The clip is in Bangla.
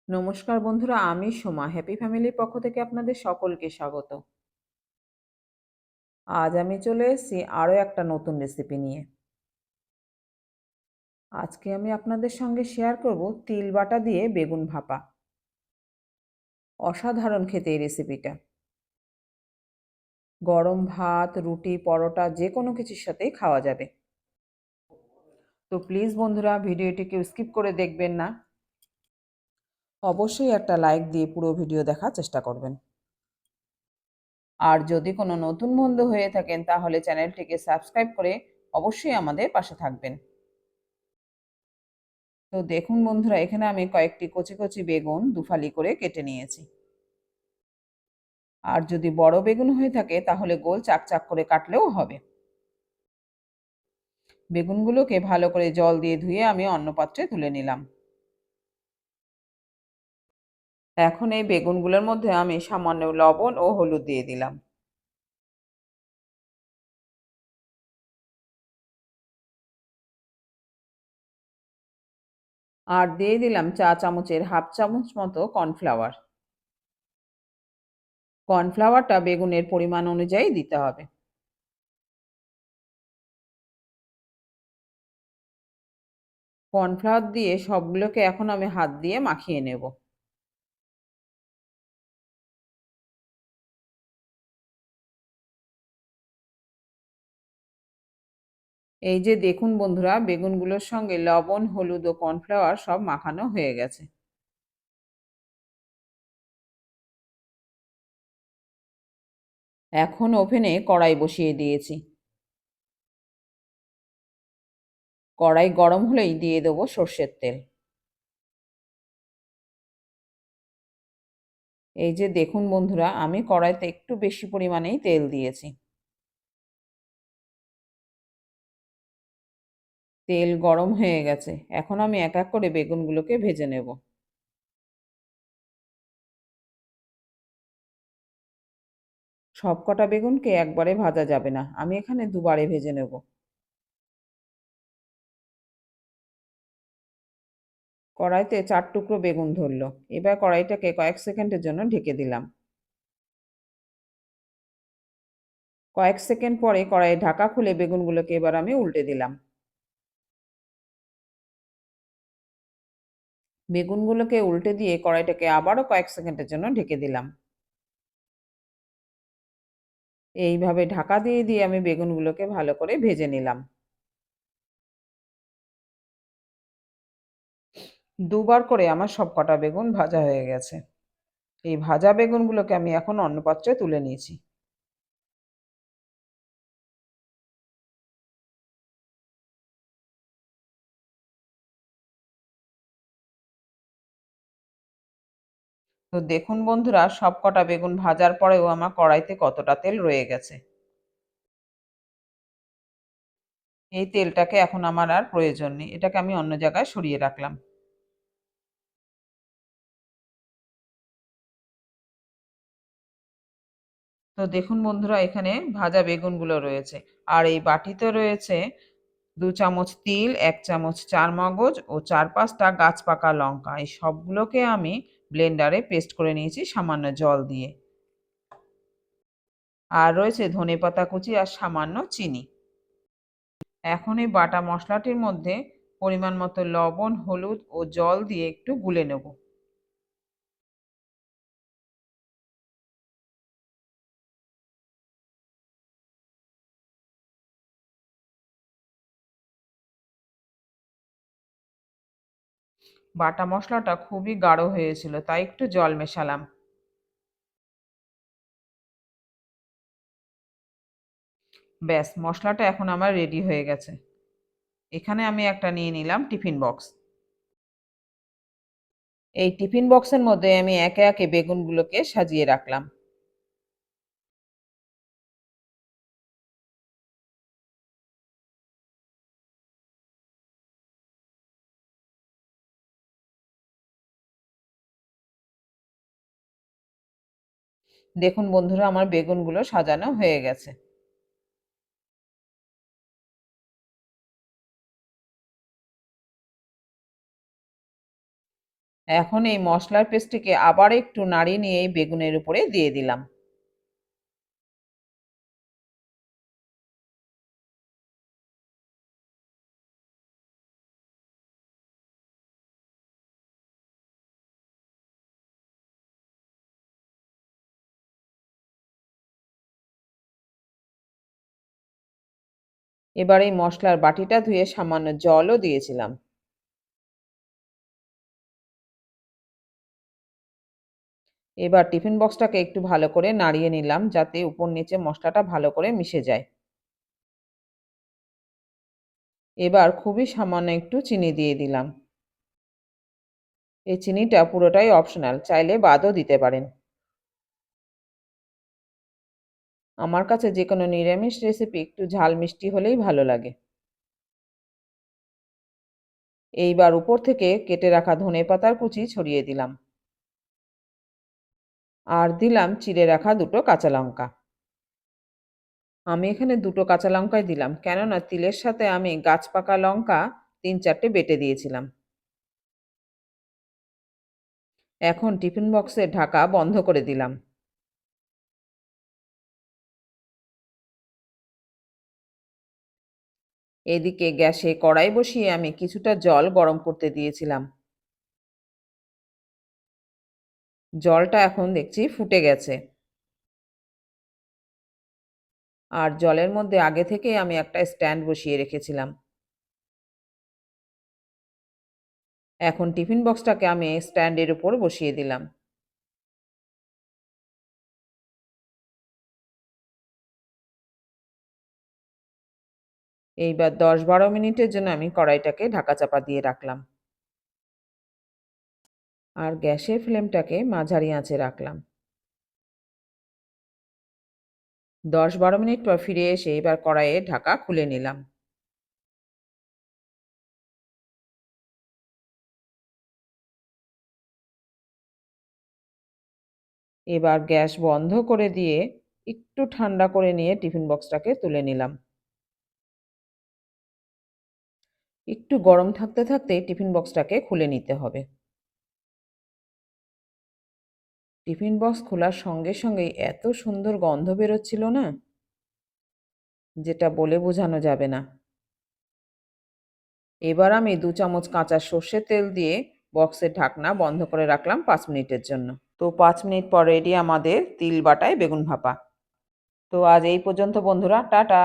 নমস্কার বন্ধুরা, আমি সোমা হ্যাপি ফ্যামিলির পক্ষ থেকে আপনাদের সকলকে স্বাগত। আজ আমি চলে এসেছি আরও একটা নতুন রেসিপি নিয়ে। আজকে আমি আপনাদের সঙ্গে শেয়ার করব তিল বাটা দিয়ে বেগুন ভাপা। অসাধারণ খেতে এই রেসিপিটা। গরম ভাত, রুটি, পরোটা যে কোনো কিছুর সাথেই খাওয়া যাবে। তো প্লিজ বন্ধুরা, ভিডিওটি কেউ স্কিপ করে দেখবেন না। অবশ্যই একটা লাইক দিয়ে পুরো ভিডিও দেখার চেষ্টা করবেন। আর যদি কোনো নতুন বন্ধু হয়ে থাকেন তাহলে চ্যানেলটিকে সাবস্ক্রাইব করে অবশ্যই আমাদের পাশে থাকবেন। তো দেখুন বন্ধুরা, এখানে আমি কয়েকটি কচি কচি বেগুন দুফালি করে কেটে নিয়েছি। আর যদি বড় বেগুন হয়ে থাকে তাহলে গোল চাক চাক করে কাটলেও হবে। বেগুনগুলোকে ভালো করে জল দিয়ে ধুয়ে আমি অন্য পাত্রে তুলে নিলাম। এখন এই বেগুনগুলোর মধ্যে আমি সামান্য লবণ ও হলুদ দিয়ে দিলাম। আর দিয়ে দিলাম চা চামচের হাফ চামচ মতো কর্নফ্লাওয়ার। কর্নফ্লাওয়ারটা বেগুনের পরিমাণ অনুযায়ী দিতে হবে। কর্নফ্লাওয়ার দিয়ে সবগুলোকে এখন আমি হাত দিয়ে মাখিয়ে নেব। এই যে দেখুন বন্ধুরা, বেগুনগুলোর সঙ্গে লবণ, হলুদ ও কর্নফ্লাওয়ার সব মাখানো হয়ে গেছে। এখন ওভেনে কড়াই বসিয়ে দিয়েছি। কড়াই গরম হলেই দিয়ে দেবো সর্ষের তেল। এই যে দেখুন বন্ধুরা, আমি কড়াইতে একটু বেশি পরিমাণেই তেল দিয়েছি। তেল গরম হয়ে গেছে। এখন আমি এক এক করে বেগুনগুলোকে ভেজে নেব। সবকটা বেগুনকে একবারে ভাজা যাবে না, আমি এখানে দুবারে ভেজে নেব। কড়াইতে 4 টুকরো বেগুন ধরলো। এবার কড়াইটাকে কয়েক সেকেন্ডের জন্য ঢেকে দিলাম। কয়েক সেকেন্ড পরে কড়াইয়ের ঢাকা খুলে বেগুনগুলোকে এবার আমি উল্টে দিলাম। বেগুনগুলোকে উল্টে দিয়ে কড়াইটাকে আবারও কয়েক সেকেন্ডের জন্য ঢেকে দিলাম। এইভাবে ঢাকা দিয়ে দিয়ে আমি বেগুনগুলোকে ভালো করে ভেজে নিলাম। দুবার করে আমার সবকটা বেগুন ভাজা হয়ে গেছে। এই ভাজা বেগুনগুলোকে আমি এখন অন্য পাত্রে তুলে নিয়েছি। তো দেখুন বন্ধুরা, সবকটা বেগুন ভাজার পরেও আমার কড়াইতে কতটা তেল রয়ে গেছে। এই তেলটাকে এখন আমার আর প্রয়োজন নেই, এটাকে আমি অন্য জায়গায় সরিয়ে রাখলাম। তো দেখুন বন্ধুরা, এখানে ভাজা বেগুনগুলো রয়েছে। আর এই বাটিতে রয়েছে 2 চামচ তিল, 1 চামচ চারমগজ ও 4-5টা গাছপাকা লঙ্কা। এই সবগুলোকে আমি ব্লেন্ডারে পেস্ট করে নিয়েছি সামান্য জল দিয়ে। আর রয়েছে ধনেপাতা কুচি আর সামান্য চিনি। এখন এই বাটা মশলাটির মধ্যে পরিমাণ মতো লবণ, হলুদ ও জল দিয়ে একটু গুলে নেব। বাটা মশলাটা খুবই গাঢ় হয়েছিল, তাই একটু জল মেশালাম। ব্যাস, মশলাটা এখন আমার রেডি হয়ে গেছে। এখানে আমি একটা নিয়ে নিলাম টিফিন বক্স। এই টিফিন বক্সের মধ্যে আমি একে একে বেগুনগুলোকে সাজিয়ে রাখলাম। দেখুন বন্ধুরা, আমার বেগুনগুলো সাজানো হয়ে গেছে। এখন এই মশলার পেস্টটিকে আবার একটু নাড়িয়ে নিয়ে এই বেগুনের উপরে দিয়ে দিলাম। এবার এই মশলার বাটিটা ধুয়ে সামান্য জলও দিয়েছিলাম। এবার টিফিন বক্সটাকে একটু ভালো করে নাড়িয়ে নিলাম যাতে উপর নিচে মশলাটা ভালো করে মিশে যায়। এবার খুবই সামান্য একটু চিনি দিয়ে দিলাম। এই চিনিটা পুরোটাই অপশনাল, চাইলে বাদও দিতে পারেন। আমার কাছে যেকোনো নিরামিষ রেসিপি একটু ঝাল মিষ্টি হলেই ভালো লাগে। এইবার উপর থেকে কেটে রাখা ধনেপাতার কুচি ছড়িয়ে দিলাম। আর দিলাম চিড়ে রাখা দুটো কাঁচা লঙ্কা। আমি এখানে দুটো কাঁচা লঙ্কাই দিলাম, কেননা তিলের সাথে আমি গাছ পাকা লঙ্কা ৩-৪টে বেটে দিয়েছিলাম। এখন টিফিন বক্সের ঢাকা বন্ধ করে দিলাম। এদিকে গ্যাসে কড়াই বসিয়ে আমি কিছুটা জল গরম করতে দিয়েছিলাম। জলটা এখন দেখছি ফুটে গেছে। আর জলের মধ্যে আগে থেকেই আমি একটা স্ট্যান্ড বসিয়ে রেখেছিলাম। এখন টিফিন বক্সটাকে আমি স্ট্যান্ডের উপর বসিয়ে দিলাম। এইবার ১০-১২ মিনিটের জন্য আমি কড়াইটাকে ঢাকা চাপা দিয়ে রাখলাম। আর গ্যাসের ফ্লেমটাকে মাঝারি আঁচে রাখলাম। ১০-১২ মিনিট পর ফিরে এসে এবার কড়াইয়ের ঢাকা খুলে নিলাম। এবার গ্যাস বন্ধ করে দিয়ে একটু ঠান্ডা করে নিয়ে টিফিন বক্সটাকে তুলে নিলাম। একটু গরম থাকতে থাকতেই টিফিন বক্সটাকে খুলে নিতে হবে। টিফিন বক্স খোলার সঙ্গে সঙ্গেই এত সুন্দর গন্ধ বেরোচ্ছিল না, যেটা বলে বোঝানো যাবে না। এবার আমি ২ চামচ কাঁচা সর্ষের তেল দিয়ে বক্সের ঢাকনা বন্ধ করে রাখলাম ৫ মিনিটের জন্য। তো ৫ মিনিট পর রেডি আমাদের তিল বাটায় বেগুন ভাপা। তো আজ এই পর্যন্ত বন্ধুরা, টাটা।